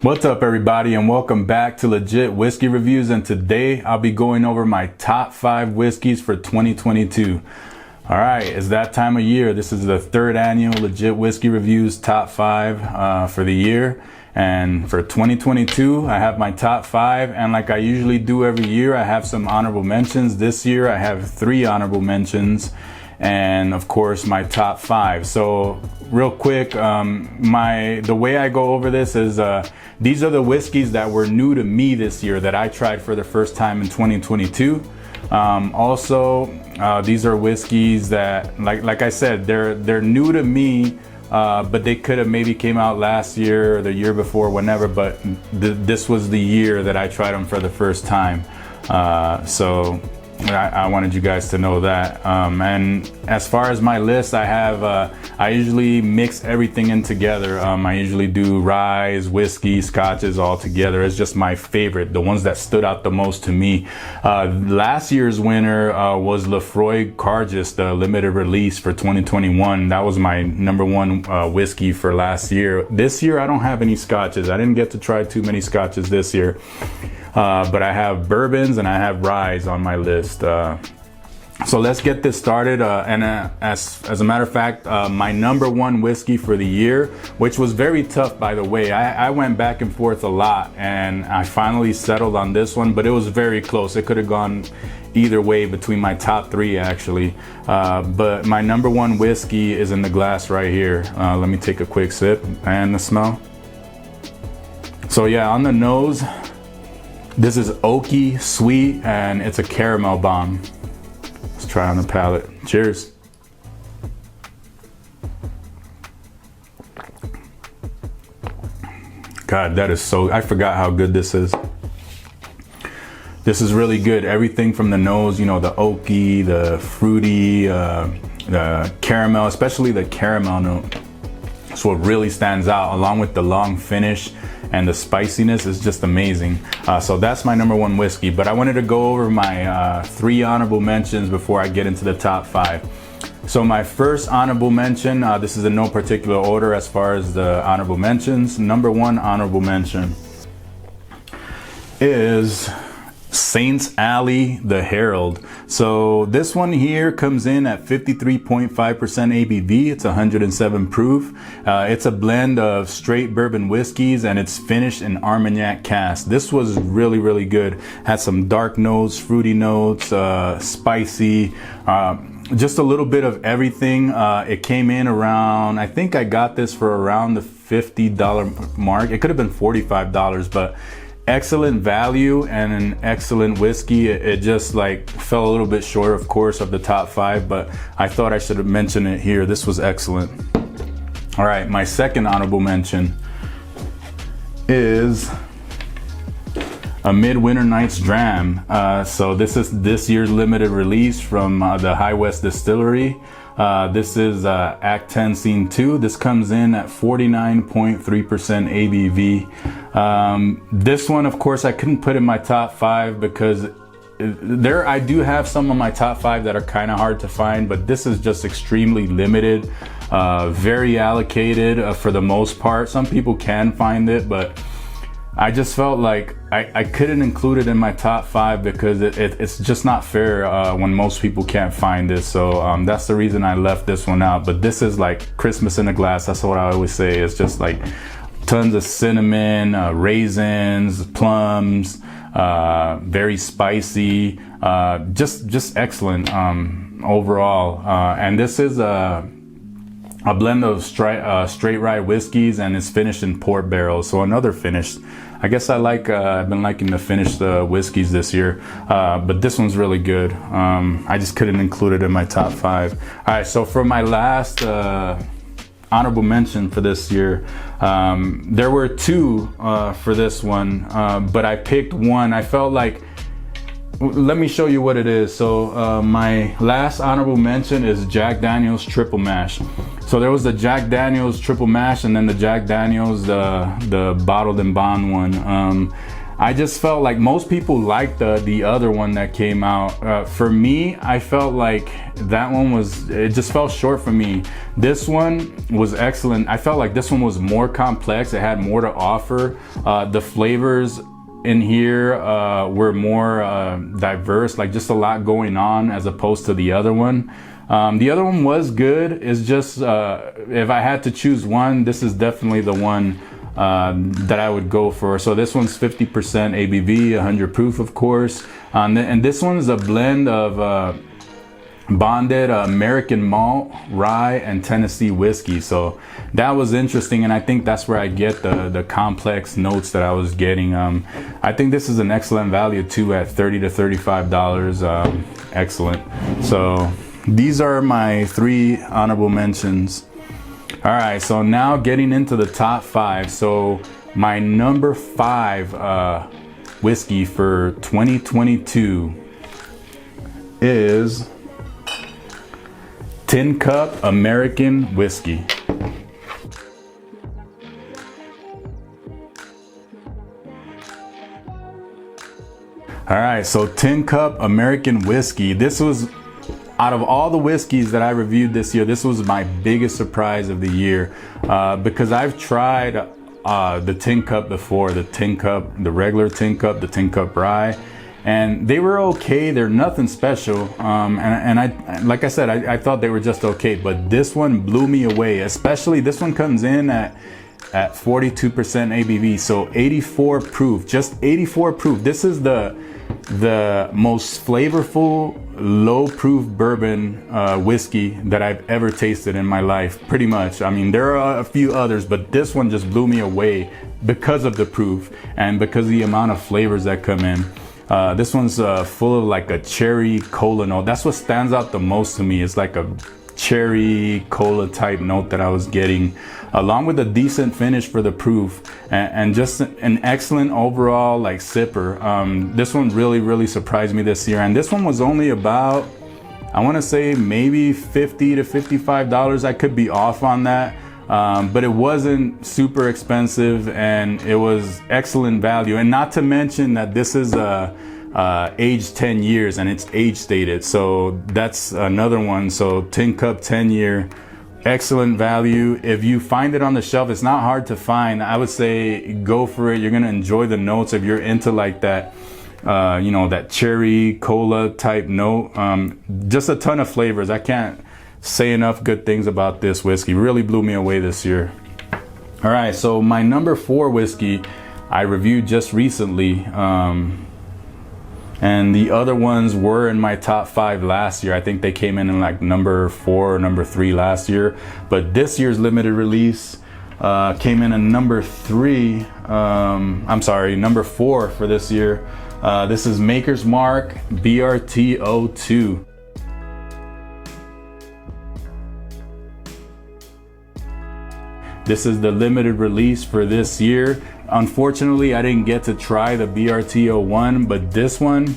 What's up, everybody, and welcome back to Legit Whiskey Reviews. And today I'll be going over my top 5 whiskeys for 2022. All right, it's that time of year. This is the 3rd annual Legit Whiskey Reviews top 5 for the year. And for 2022, I have my top 5. And like I usually do every year, I have some honorable mentions. This year I have 3 honorable mentions. And of course my top 5. So real quick, the way I go over this is these are the whiskeys that were new to me this year that I tried for the first time in 2022. These are whiskeys that, like I said, they're new to me, but they could have maybe came out last year or the year before, whenever. But this was the year that I tried them for the first time. So I wanted you guys to know that. And as far as my list, I usually mix everything in together. I usually do rye, whiskey, scotches all together. It's just my favorite, the ones that stood out the most to me. Last year's winner was Lefroy Cargis, the limited release for 2021. That was my #1 whiskey for last year. This year I don't have any scotches. I didn't get to try too many scotches this year. But I have bourbons and I have rye on my list. So let's get this started. As a matter of fact, my #1 whiskey for the year, which was very tough, by the way. I went back and forth a lot and I finally settled on this one, but it was very close. It could have gone either way between my top 3 actually. But my #1 whiskey is in the glass right here. Let me take a quick sip and the smell. So yeah, on the nose, this is oaky, sweet, and it's a caramel bomb. Let's try on the palate. Cheers. God, that is so, I forgot how good this is. This is really good. Everything from the nose, you know, the oaky, the fruity, the caramel, especially the caramel note. That's what really stands out, along with the long finish. And the spiciness is just amazing. So that's my #1 whiskey, but I wanted to go over my 3 honorable mentions before I get into the top 5. So my first honorable mention, this is in no particular order as far as the honorable mentions. #1 honorable mention is Saint's Alley, the Herald. So this one here comes in at 53.5% ABV. It's 107 proof. It's a blend of straight bourbon whiskeys and it's finished in Armagnac cask. This was really, really good. Had some dark notes, fruity notes, spicy, just a little bit of everything. It came in around, I think I got this for around the $50 mark. It could have been $45, but excellent value and an excellent whiskey. It just like fell a little bit short, of course, of the top 5, but I thought I should have mentioned it here. This was excellent. All right, my second honorable mention is a Midwinter Night's Dram. So this is this year's limited release from the High West Distillery. This is Act 10 Scene 2. This comes in at 49.3% ABV. This one, of course, I couldn't put in my top 5 because I do have some of my top 5 that are kind of hard to find, but this is just extremely limited, very allocated for the most part. Some people can find it, but I just felt like I couldn't include it in my top 5 because it's just not fair when most people can't find this. So that's the reason I left this one out. But this is like Christmas in a glass. That's what I always say. It's just like tons of cinnamon, raisins, plums, very spicy, just excellent overall. And this is a blend of straight rye whiskeys and it's finished in port barrels. So another finished. I guess I've been liking the finished whiskeys this year, but this one's really good. I just couldn't include it in my top 5. All right, so for my last honorable mention for this year, there were 2 for this one, but I picked one. I felt like, let me show you what it is. So my last honorable mention is Jack Daniel's Triple Mash. So there was the Jack Daniel's Triple Mash and then the Jack Daniel's the bottled and bond one. I just felt like most people liked the other one that came out. For me, I felt like that one it just fell short for me. This one was excellent. I felt like this one was more complex. It had more to offer. The flavors in here were more diverse, like just a lot going on as opposed to the other one. The other one was good. It's just if I had to choose one, this is definitely the one that I would go for. So this one's 50% ABV, 100 proof, of course. And this one is a blend of bonded American malt, rye, and Tennessee whiskey. So that was interesting, and I think that's where I get the complex notes that I was getting. I think this is an excellent value too at $30 to $35. Excellent. So these are my 3 honorable mentions. All right, so now getting into the top 5. So my number 5 whiskey for 2022 is Tin Cup American Whiskey. All right, so Tin Cup American Whiskey. This was, out of all the whiskeys that I reviewed this year, this was my biggest surprise of the year because I've tried the Tin Cup before, the Tin Cup, the regular Tin Cup, the Tin Cup Rye, and they were okay. They're nothing special. And I, like I said, I thought they were just okay, but this one blew me away. Especially this one comes in at 42% ABV, so 84 proof, just 84 proof. This is the most flavorful, low proof bourbon whiskey that I've ever tasted in my life, pretty much. I mean, there are a few others, but this one just blew me away because of the proof and because of the amount of flavors that come in. This one's full of like a cherry cola note. That's what stands out the most to me. It's like a cherry cola type note that I was getting, along with a decent finish for the proof and just an excellent overall like sipper. This one really surprised me this year, and this one was only about, I want to say maybe $50 to $55. I could be off on that, but it wasn't super expensive and it was excellent value. And not to mention that this is aged 10 years and it's age stated, so that's another one. So Tin Cup 10-year, excellent value. If you find it on the shelf, it's not hard to find. I would say go for it. You're gonna enjoy the notes if you're into like that, you know, that cherry cola type note. Just a ton of flavors. I can't say enough good things about this whiskey. Really blew me away this year. All right, so my number 4 whiskey I reviewed just recently. And the other ones were in my top 5 last year. I think they came in like number 4 or number 3 last year. But this year's limited release came in at number 3. I'm sorry, number 4 for this year. This is Maker's Mark BRT02. This is the limited release for this year. Unfortunately, I didn't get to try the BRT01, but this one,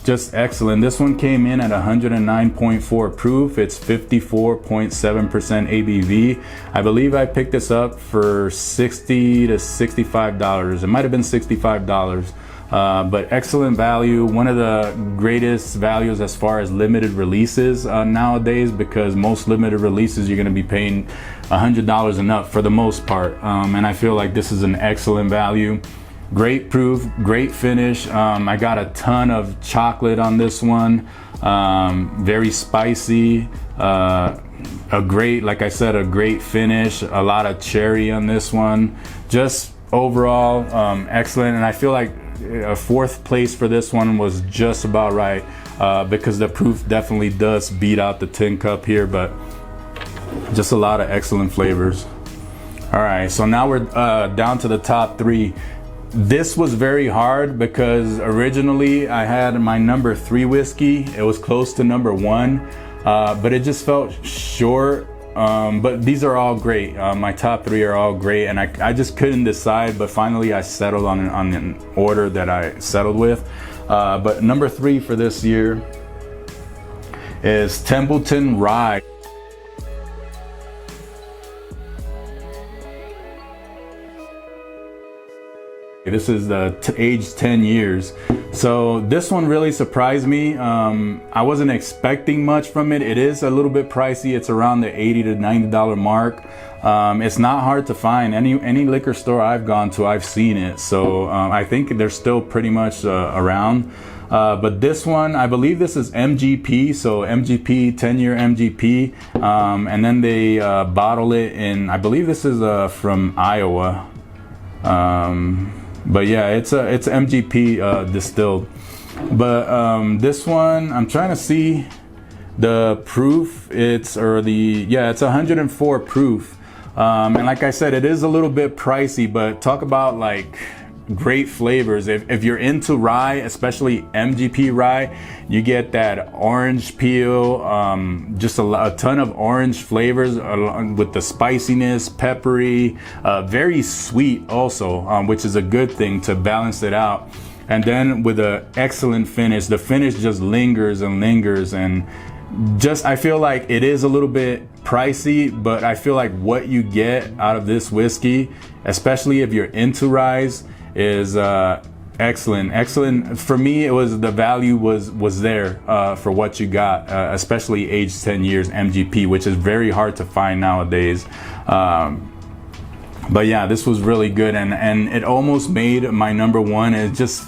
just excellent. This one came in at 109.4 proof. It's 54.7% ABV. I believe I picked this up for $60 to $65. It might have been $65. But excellent value. One of the greatest values as far as limited releases nowadays, because most limited releases you're going to be paying $100 and up for the most part, and I feel like this is an excellent value. Great proof, great finish. I got a ton of chocolate on this one, very spicy, a great, like I said, a great finish, a lot of cherry on this one. Just overall excellent, and I feel like a 4th place for this one was just about right, because the proof definitely does beat out the Tin Cup here, but just a lot of excellent flavors. All right, so now we're down to the top 3. This was very hard because originally I had my number 3 whiskey. It was close to number 1, but it just felt short. But these are all great. My top 3 are all great, and I just couldn't decide, but finally I settled on an order that I settled with. But number 3 for this year is Templeton Rye. This is the aged 10 years. So this one really surprised me. I wasn't expecting much from it. It is a little bit pricey. It's around the $80 to $90 mark. It's not hard to find. Any liquor store I've gone to, I've seen it. So I think they're still pretty much around. But this one, I believe this is MGP, so MGP, 10-year MGP, and then they bottle it in, I believe this is from Iowa. But yeah, it's MGP distilled. But this one, I'm trying to see the proof. It's 104 proof. And like I said, it is a little bit pricey, but talk about like great flavors. If you're into rye, especially MGP rye, you get that orange peel, just a ton of orange flavors with the spiciness, peppery, very sweet also, which is a good thing to balance it out. And then with an excellent finish, the finish just lingers and lingers, and just I feel like it is a little bit pricey, but I feel like what you get out of this whiskey, especially if you're into ryes, is excellent. For me, it was the value was there for what you got, especially aged 10 years MGP, which is very hard to find nowadays. But yeah, this was really good, and it almost made my number one. It just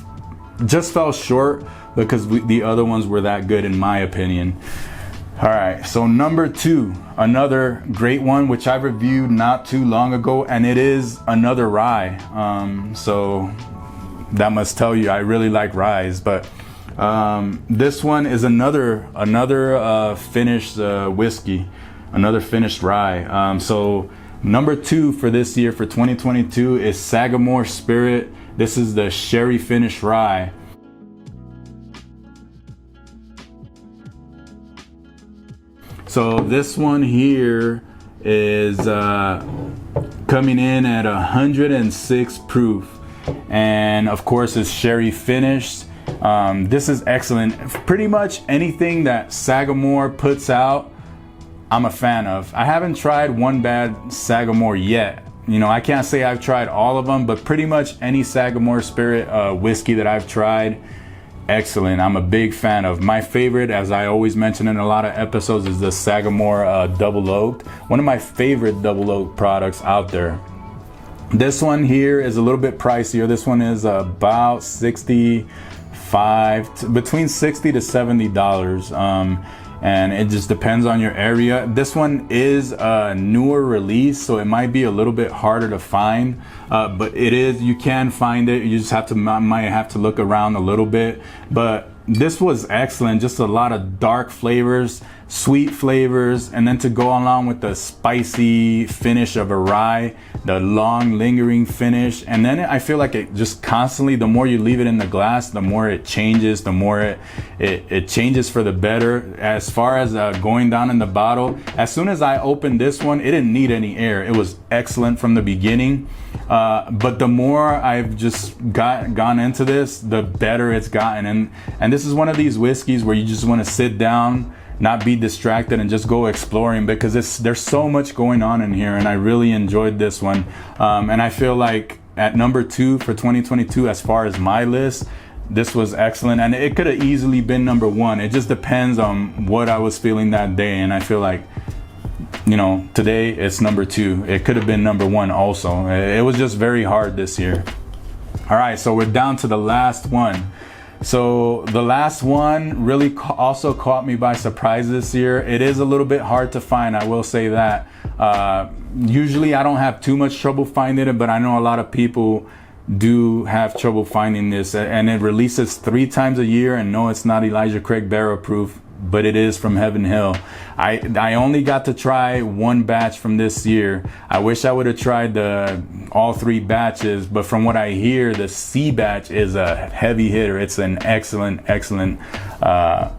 fell short because the other ones were that good in my opinion. All right, so number two, another great one, which I reviewed not too long ago, and it is another rye. So that must tell you I really like ryes. But this one is another finished whiskey, another finished rye. So number two for this year, for 2022, is Sagamore Spirit. This is the sherry finished rye. So this one here is coming in at 106 proof, and of course it's sherry finished. This is excellent. Pretty much anything that Sagamore puts out, I'm a fan of. I haven't tried one bad Sagamore yet. You know, I can't say I've tried all of them, but pretty much any Sagamore Spirit whiskey that I've tried, excellent. I'm a big fan of. My favorite, as I always mention in a lot of episodes, is the Sagamore Double Oaked. One of my favorite double oak products out there. This one here is a little bit pricier. This one is about between $60 to $70. And it just depends on your area. This one is a newer release, so it might be a little bit harder to find, but you can find it. You just might have to look around a little bit. But this was excellent. Just a lot of dark flavors, sweet flavors, and then to go along with the spicy finish of a rye, the long lingering finish. And then I feel like it just constantly, the more you leave it in the glass, the more it changes, the more it changes for the better. As far as going down in the bottle, as soon as I opened this one, it didn't need any air. It was excellent from the beginning. But the more I've just gone into this, the better it's gotten. And this is one of these whiskeys where you just want to sit down, not be distracted, and just go exploring, because there's so much going on in here, and I really enjoyed this one. And I feel like at number two for 2022, as far as my list, this was excellent, and it could have easily been number one. It just depends on what I was feeling that day, and I feel like, you know, today it's number two. It could have been number one also. It was just very hard this year. All right, so we're down to the last one. So the last one really also caught me by surprise this year. It is a little bit hard to find, I will say that. Usually I don't have too much trouble finding it, but I know a lot of people do have trouble finding this, and it releases 3 times a year. And no, it's not Elijah Craig barrel proof, but it is from Heaven Hill. I only got to try one batch from this year. I wish I would have tried all 3 batches, but from what I hear, the C batch is a heavy hitter. It's an excellent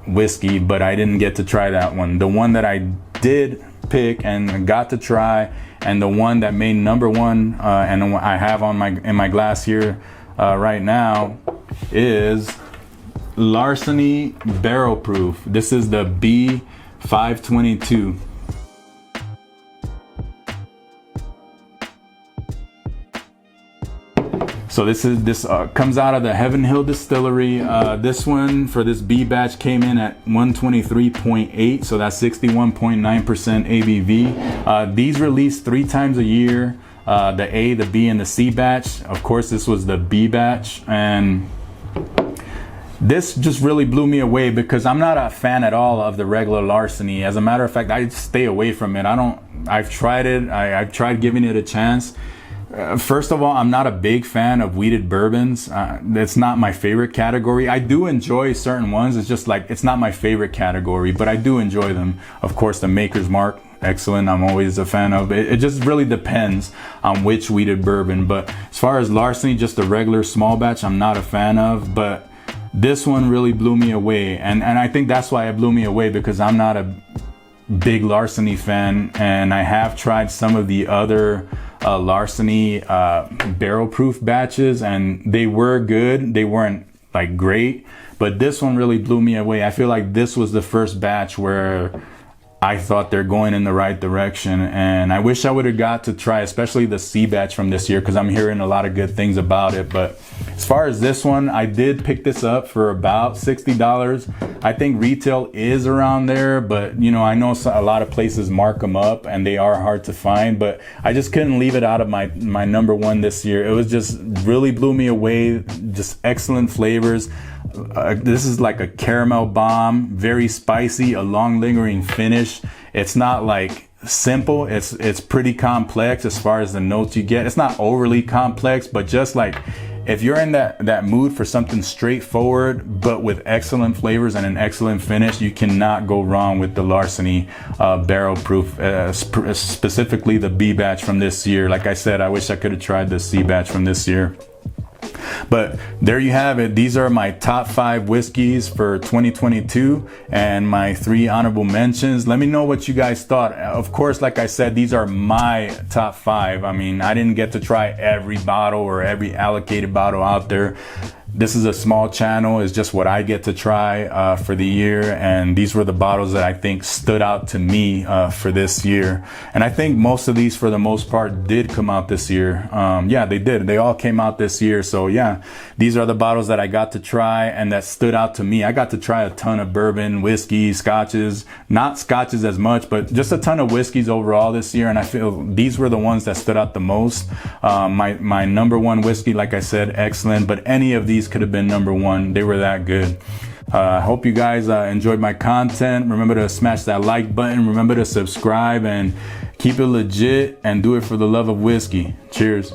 whiskey, but I didn't get to try that one. The one that I did pick and got to try, and the one that made number one, and the one I have in my glass here right now, is Larceny Barrel Proof. This is the B522. So this comes out of the Heaven Hill Distillery. This one for this B batch came in at 123.8, so that's 61.9% ABV. These release 3 times a year. The A, the B, and the C batch. Of course, this was the B batch, and this just really blew me away because I'm not a fan at all of the regular Larceny. As a matter of fact, I stay away from it. I've tried it. I've tried giving it a chance. First of all, I'm not a big fan of wheated bourbons. It's not my favorite category. I do enjoy certain ones. It's just like, it's not my favorite category, but I do enjoy them. Of course, the Maker's Mark, excellent. I'm always a fan of it. It just really depends on which wheated bourbon. But as far as Larceny, just a regular small batch, I'm not a fan of. But this one really blew me away. And I think that's why it blew me away, because I'm not a big Larceny fan. And I have tried some of the other Larceny barrel proof batches, and they were good. They weren't like great, but this one really blew me away. I feel like this was the first batch where I thought they're going in the right direction, and I wish I would have got to try especially the C batch from this year, because I'm hearing a lot of good things about it. But as far as this one, I did pick this up for about $60. I think retail is around there, but you know, I know a lot of places mark them up and they are hard to find, but I just couldn't leave it out of my number one this year. It was just really blew me away. Just excellent flavors. This is like a caramel bomb, very spicy, a long lingering finish. It's not like simple, it's pretty complex as far as the notes you get. It's not overly complex, but just like if you're in that mood for something straightforward but with excellent flavors and an excellent finish, you cannot go wrong with the Larceny barrel proof, specifically the B batch from this year. Like I said, I wish I could have tried the C batch from this year. But there you have it. These are my top 5 whiskeys for 2022 and my 3 honorable mentions. Let me know what you guys thought. Of course, like I said, these are my top 5. I mean, I didn't get to try every bottle or every allocated bottle out there. This is a small channel. It's just what I get to try for the year. And these were the bottles that I think stood out to me for this year. And I think most of these, for the most part, did come out this year. Yeah, they did. They all came out this year. So yeah, these are the bottles that I got to try and that stood out to me. I got to try a ton of bourbon, whiskey, scotches, not scotches as much, but just a ton of whiskeys overall this year. And I feel these were the ones that stood out the most. My number one whiskey, like I said, excellent. But any of these could have been number one. They were that good. I hope you guys enjoyed my content. Remember to smash that like button. Remember to subscribe and keep it legit and do it for the love of whiskey. Cheers.